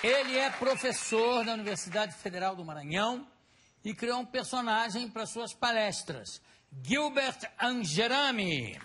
Ele é professor da Universidade Federal do Maranhão e criou um personagem para suas palestras, Gilbert Angerami.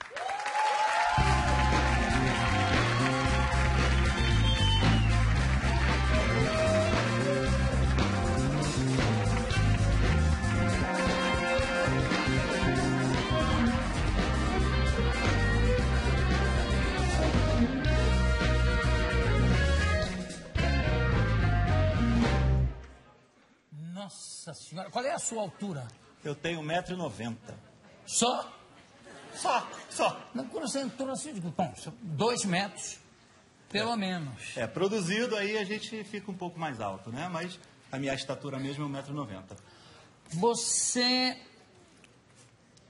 Nossa senhora, qual é a sua altura? Eu tenho 1,90 m. Só? Só. Não, quando você entrou assim, eu digo, bom, 2 metros, pelo menos. Produzido aí a gente fica um pouco mais alto, né? Mas a minha estatura mesmo é 1,90 m. Você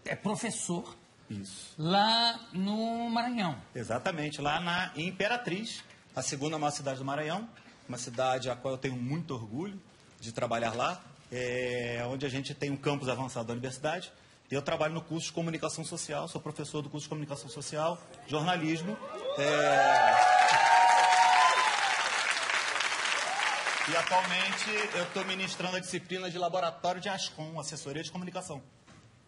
é professor. Isso. Lá no Maranhão. Exatamente, lá na Imperatriz, a segunda maior cidade do Maranhão, uma cidade a qual eu tenho muito orgulho de trabalhar lá, onde a gente tem um campus avançado da universidade. Eu trabalho no curso de Comunicação Social, sou professor do curso de Comunicação Social, jornalismo. E atualmente eu estou ministrando a disciplina de Laboratório de Ascom, Assessoria de Comunicação.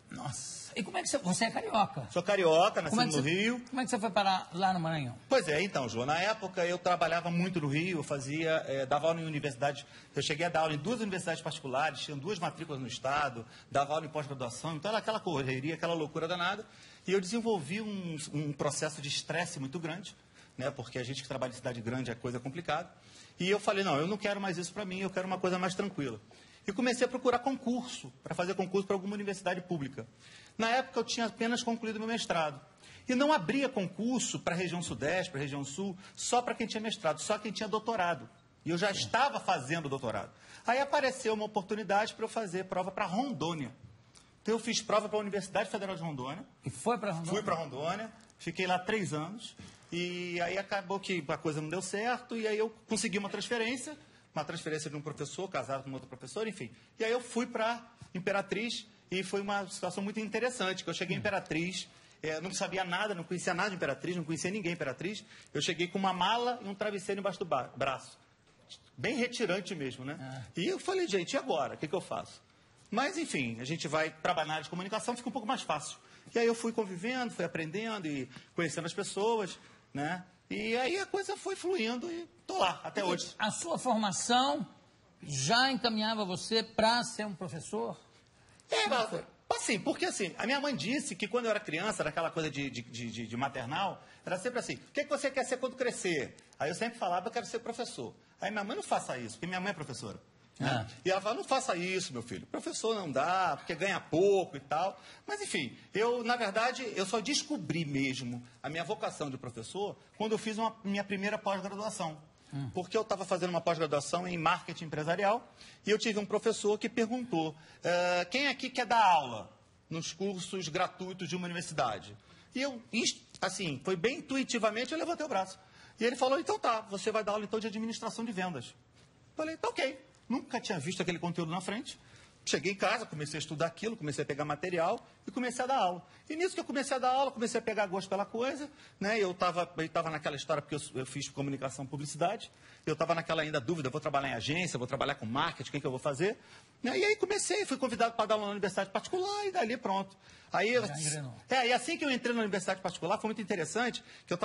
Nossa, e como é que você é carioca? Sou carioca, nasci no Rio. Como é que você foi parar lá no Maranhão? Pois é, então, João, na época eu trabalhava muito no Rio, eu dava aula em universidade, eu cheguei a dar aula em 2 universidades particulares, tinha 2 matrículas no estado, dava aula em pós-graduação, então era aquela correria, aquela loucura danada, e eu desenvolvi um processo de estresse muito grande, né, porque a gente que trabalha em cidade grande é coisa complicada, e eu falei, não, eu não quero mais isso para mim, eu quero uma coisa mais tranquila. E comecei a procurar concurso, para fazer concurso para alguma universidade pública. Na época eu tinha apenas concluído meu mestrado. E não abria concurso para a região sudeste, para a região sul, só para quem tinha mestrado, só quem tinha doutorado. E eu já estava fazendo doutorado. Aí apareceu uma oportunidade para eu fazer prova para Rondônia. Então eu fiz prova para a Universidade Federal de Rondônia. E foi para Rondônia? Fui para Rondônia, fiquei lá 3 anos. E aí acabou que a coisa não deu certo, e aí eu consegui uma transferência de um professor, casado com um outro professor, enfim. E aí eu fui para Imperatriz, e foi uma situação muito interessante, que eu cheguei em Imperatriz, não sabia nada, não conhecia nada de Imperatriz, não conhecia ninguém em Imperatriz. Eu cheguei com uma mala e um travesseiro embaixo do braço. Bem retirante mesmo, né? E eu falei, gente, e agora? O que eu faço? Mas, enfim, a gente vai trabalhar na área de comunicação, fica um pouco mais fácil. E aí eu fui convivendo, fui aprendendo e conhecendo as pessoas, né? E aí a coisa foi fluindo e estou lá, até hoje. A sua formação já encaminhava você para ser um professor? Assim, porque assim, a minha mãe disse que quando eu era criança, naquela coisa de maternal, era sempre assim, o que você quer ser quando crescer? Aí eu sempre falava, eu quero ser professor. Aí minha mãe, não faça isso, porque minha mãe é professora. Né? E ela fala, não faça isso, meu filho, professor não dá, porque ganha pouco e tal. Mas enfim, na verdade, eu só descobri mesmo a minha vocação de professor quando eu fiz minha primeira pós-graduação. Porque eu estava fazendo uma pós-graduação em marketing empresarial e eu tive um professor que perguntou, quem aqui quer dar aula nos cursos gratuitos de uma universidade? E eu, assim, foi bem intuitivamente, eu levantei o braço. E ele falou, então tá, você vai dar aula então de administração de vendas. Falei, tá ok. Nunca tinha visto aquele conteúdo na frente. Cheguei em casa, comecei a estudar aquilo, comecei a pegar material e comecei a dar aula. E nisso que eu comecei a dar aula, comecei a pegar gosto pela coisa, né? Eu estava naquela história, porque eu fiz comunicação e publicidade, eu estava naquela ainda dúvida, vou trabalhar em agência, vou trabalhar com marketing, o que eu vou fazer? Né? E aí fui convidado para dar aula na universidade particular e dali pronto. E assim que eu entrei na universidade particular, foi muito interessante, que eu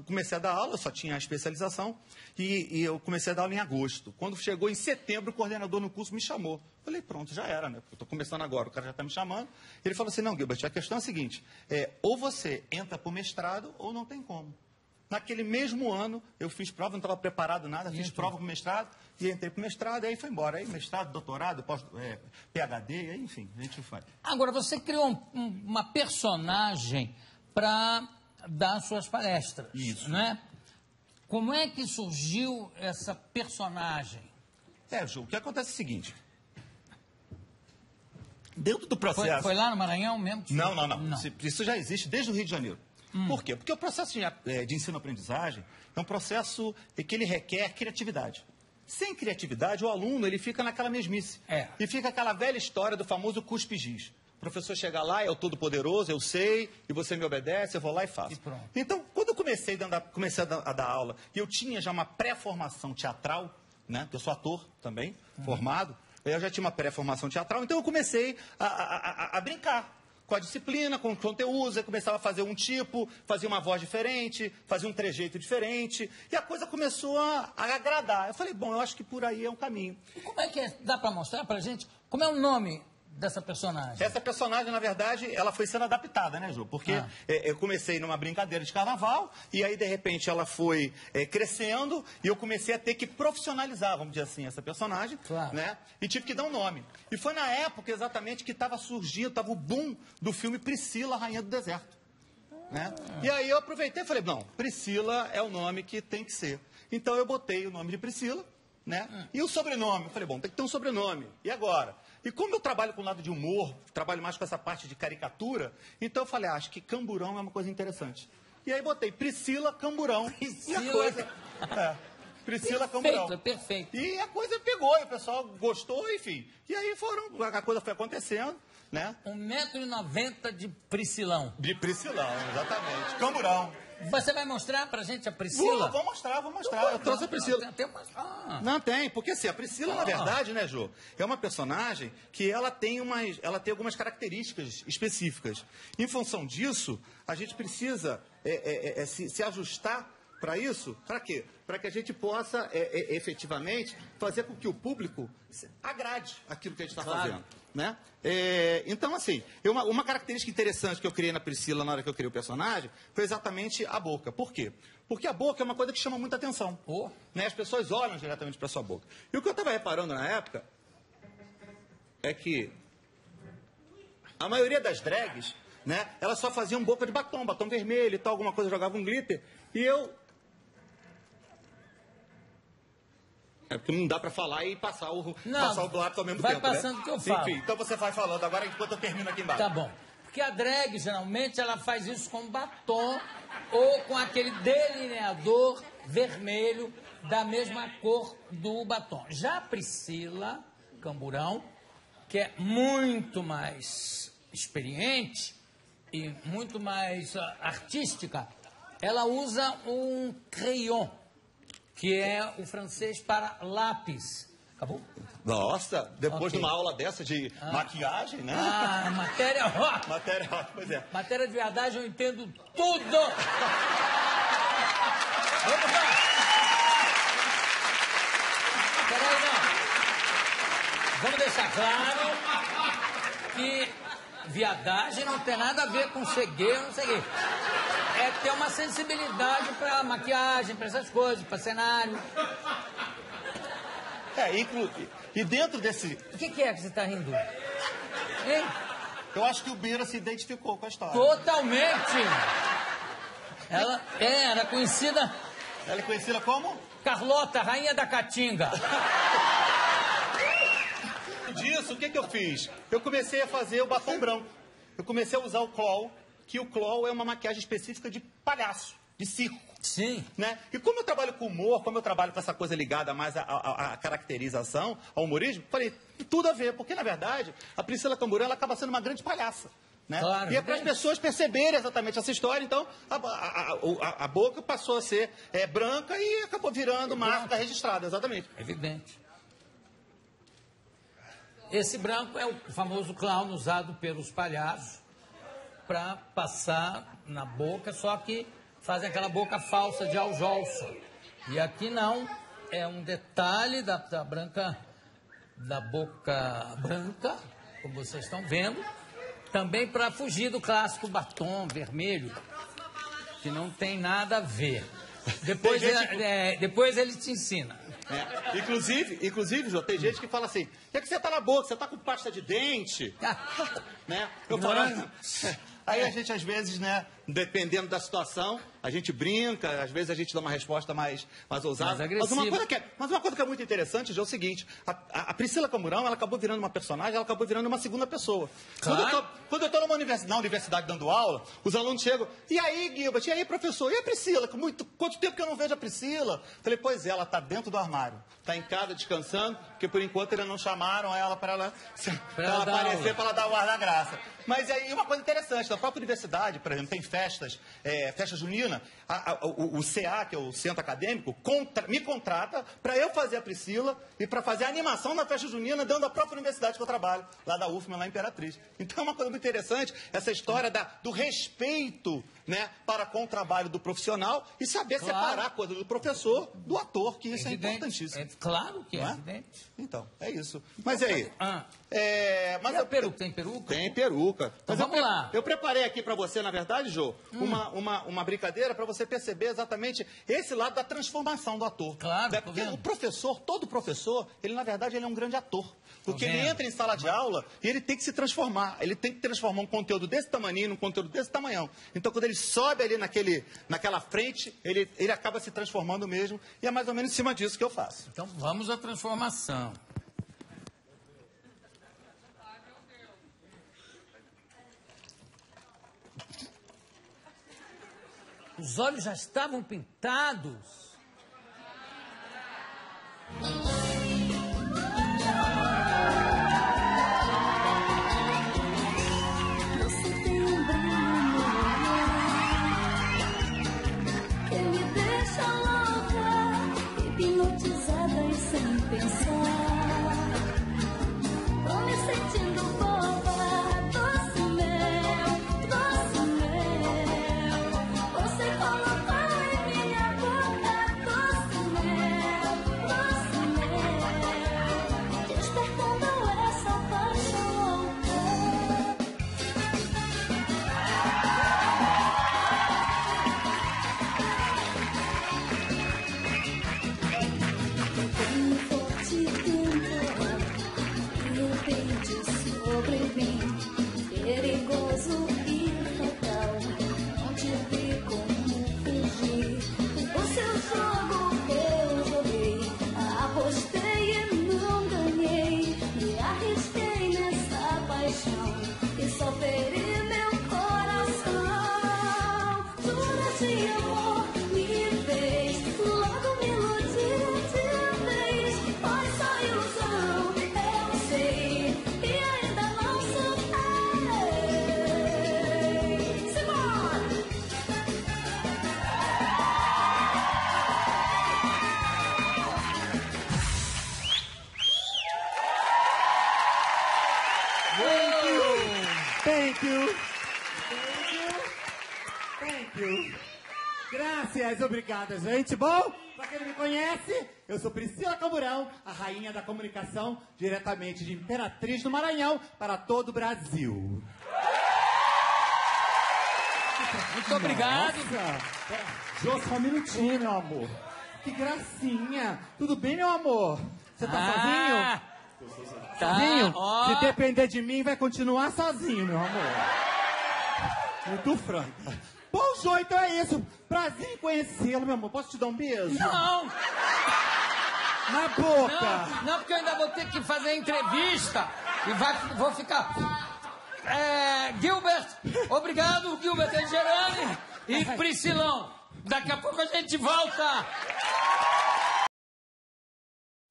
comecei a dar aula, eu só tinha a especialização, e eu comecei a dar aula em agosto. Quando chegou em setembro, o coordenador no curso me chamou. Falei, pronto, já era, né? Eu estou começando agora, o cara já está me chamando. Ele falou assim, não, Gilbert, a questão é a seguinte, ou você entra para o mestrado ou não tem como. Naquele mesmo ano, eu fiz prova, não estava preparado nada, fiz prova para o mestrado, e entrei para o mestrado, e aí foi embora. Aí mestrado, doutorado, PhD, aí, enfim, a gente faz. Agora, você criou uma personagem para dar suas palestras. Isso. Né? Como é que surgiu essa personagem? Ju, o que acontece é o seguinte... Dentro do processo... Foi lá no Maranhão mesmo? Não. Isso já existe desde o Rio de Janeiro. Por quê? Porque o processo de ensino-aprendizagem é um processo que ele requer criatividade. Sem criatividade, o aluno ele fica naquela mesmice. E fica aquela velha história do famoso cuspe-giz. O professor chega lá, é o todo-poderoso, eu sei, e você me obedece, eu vou lá e faço. Então, quando eu comecei a dar aula, e eu tinha já uma pré-formação teatral, né? Porque eu sou ator também, formado. Eu já tinha uma pré-formação teatral, então eu comecei a brincar com a disciplina, com o conteúdo. Eu começava a fazer um tipo, fazia uma voz diferente, fazia um trejeito diferente, e a coisa começou a agradar. Eu falei, bom, eu acho que por aí é um caminho. E como é que é? Dá para mostrar para gente? Como é o nome dessa personagem? Essa personagem, na verdade, ela foi sendo adaptada, né, Ju? Porque eu comecei numa brincadeira de carnaval, e aí, de repente, ela foi crescendo, e eu comecei a ter que profissionalizar, vamos dizer assim, essa personagem, né? E tive que dar um nome. E foi na época, exatamente, que estava surgindo, estava o boom do filme Priscila, Rainha do Deserto. Né? E aí eu aproveitei e falei, não, Priscila é o nome que tem que ser. Então eu botei o nome de Priscila, né? E o sobrenome? Eu falei, bom, tem que ter um sobrenome. E agora? E como eu trabalho com o lado de humor, trabalho mais com essa parte de caricatura, então eu falei, acho que Camburão é uma coisa interessante. E aí botei Priscila Camburão. Priscila... E a coisa... Priscila Camburão. Perfeito. E a coisa pegou, e o pessoal gostou, enfim. E aí a coisa foi acontecendo, né? 1,90 m de Priscilão. De Priscilão, exatamente. Camburão. Você vai mostrar pra gente a Priscila? Vou mostrar. Eu trouxe a Priscila. Não tem, porque assim, a Priscila, na verdade, né, Jô, é uma personagem que ela tem algumas características específicas. Em função disso, a gente precisa se ajustar para isso. Para quê? Para que a gente possa efetivamente fazer com que o público agrade aquilo que a gente está fazendo. Né? Então, assim, uma característica interessante que eu criei na Priscila na hora que eu criei o personagem foi exatamente a boca. Por quê? Porque a boca é uma coisa que chama muita atenção. Né? As pessoas olham diretamente para a sua boca. E o que eu estava reparando na época é que a maioria das drags, né, elas só faziam boca de batom vermelho e tal, alguma coisa, jogava um glitter. E eu... É porque não dá pra falar e passar o lápis ao mesmo tempo, vai passando, né? Que eu falo. Enfim, então você vai falando agora enquanto eu termino aqui embaixo. Tá bom. Porque a drag, geralmente, ela faz isso com batom ou com aquele delineador vermelho da mesma cor do batom. Já a Priscila Camburão, que é muito mais experiente e muito mais artística, ela usa um crayon, que é o francês para lápis. Acabou? Nossa, depois de uma aula dessa de maquiagem, né? Matéria rock. Matéria rock, pois é. Matéria de verdade, eu entendo tudo. Vamos lá. Peraí, não. Vamos deixar claro que viadagem não tem nada a ver com cegueiro, não sei o quê. É ter uma sensibilidade para maquiagem, para essas coisas, para cenário. E dentro desse... O que é que você está rindo? Hein? Eu acho que o Bira se identificou com a história. Totalmente! Ela era conhecida... Ela é conhecida como? Carlota, rainha da Caatinga. Disso, o que eu fiz? Eu comecei a fazer o batom branco. Eu comecei a usar o claw, que o claw é uma maquiagem específica de palhaço, de circo. Sim. Né? E como eu trabalho com humor, como eu trabalho com essa coisa ligada mais à caracterização, ao humorismo, falei, tudo a ver, porque na verdade a Priscila Camburão ela acaba sendo uma grande palhaça. Né? Claro, e é para as pessoas perceberem exatamente essa história, então a boca passou a ser branca e acabou virando marca registrada, exatamente. Evidente. Esse branco é o famoso clown usado pelos palhaços para passar na boca, só que fazem aquela boca falsa de aljolso. E aqui não, é um detalhe da boca branca, como vocês estão vendo, também para fugir do clássico batom vermelho, que não tem nada a ver. Depois ele te ensina. Inclusive, Jô, tem gente que fala assim, o que você tá na boca? Você tá com pasta de dente? Né? Eu falo, aí a gente, às vezes, né, dependendo da situação, a gente brinca, às vezes a gente dá uma resposta mais ousada. Mas uma coisa que é muito interessante, Jô, é o seguinte, a Priscila Camburão, ela acabou virando uma personagem, ela acabou virando uma segunda pessoa. Claro. Quando eu estou na universidade dando aula, os alunos chegam, e aí, Gilbert, e aí, professor, e a Priscila? Quanto tempo que eu não vejo a Priscila? Falei, pois é, ela está dentro do armário, está em casa descansando, porque por enquanto ainda não chamaram ela para ela aparecer, para ela dar o ar da graça. Mas aí, uma coisa interessante, na própria universidade, por exemplo, tem festas, festa junina, o CA, que é o Centro Acadêmico, me contrata para eu fazer a Priscila e para fazer a animação na festa junina dentro da própria universidade que eu trabalho, lá da UFMA, lá em Imperatriz. Então é uma coisa muito interessante essa história do respeito, né, para com o trabalho do profissional e saber separar a coisa do professor do ator, que isso é importantíssimo. É claro que é evidente. Então, é isso. Mas e aí? Mas a peruca, tem peruca? Tem peruca. Então vamos lá. Eu preparei aqui para você, na verdade, Jô, uma brincadeira para você perceber exatamente esse lado da transformação do ator. Claro, né? Porque o professor, todo professor, ele na verdade ele é um grande ator. Porque ele entra em sala de aula e ele tem que se transformar. Ele tem que transformar um conteúdo desse tamanho num conteúdo desse tamanhão. Então, quando ele sobe ali naquela frente, ele acaba se transformando mesmo. E é mais ou menos em cima disso que eu faço. Então, vamos à transformação. Os olhos já estavam pintados. Você tem um brilho que me deixa louca, hipnotizada e sem pensar. Tô me sentindo boba, doce mel, doce mel. Você colocou em minha boca, doce mel, despertando essa paixão louca. Tenho forte dentro, de repente sobre mim, perigoso e fatal. Não tive como fugir. O seu jogo eu joguei, apostei e não ganhei. Me arrisquei nessa paixão e só feri meu coração. Jura de amor me fez, logo me iludi de vez. Foi só ilusão, eu sei, e ainda não soltei. Simbora! Thank you. Thank you. Graças, obrigada, gente. Bom, pra quem não me conhece, eu sou Priscila Camburão, a rainha da comunicação, diretamente de Imperatriz do Maranhão, para todo o Brasil. Muito obrigado. Jô, só um minutinho, meu amor. Que gracinha. Tudo bem, meu amor? Você tá sozinho? Sozinho? ó. Se depender de mim, vai continuar sozinho, meu amor. Muito franca. Bom, Jô, então é isso. Prazer em conhecê-lo, meu amor. Posso te dar um beijo? Não, Na boca. não, porque eu ainda vou ter que fazer entrevista e vou ficar... Gilbert, obrigado, Gilbert Angelani e Priscilão. Daqui a pouco a gente volta.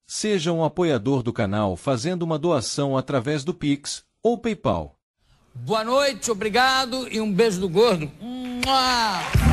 Seja um apoiador do canal fazendo uma doação através do Pix ou PayPal. Boa noite, obrigado e um beijo do gordo. Mua!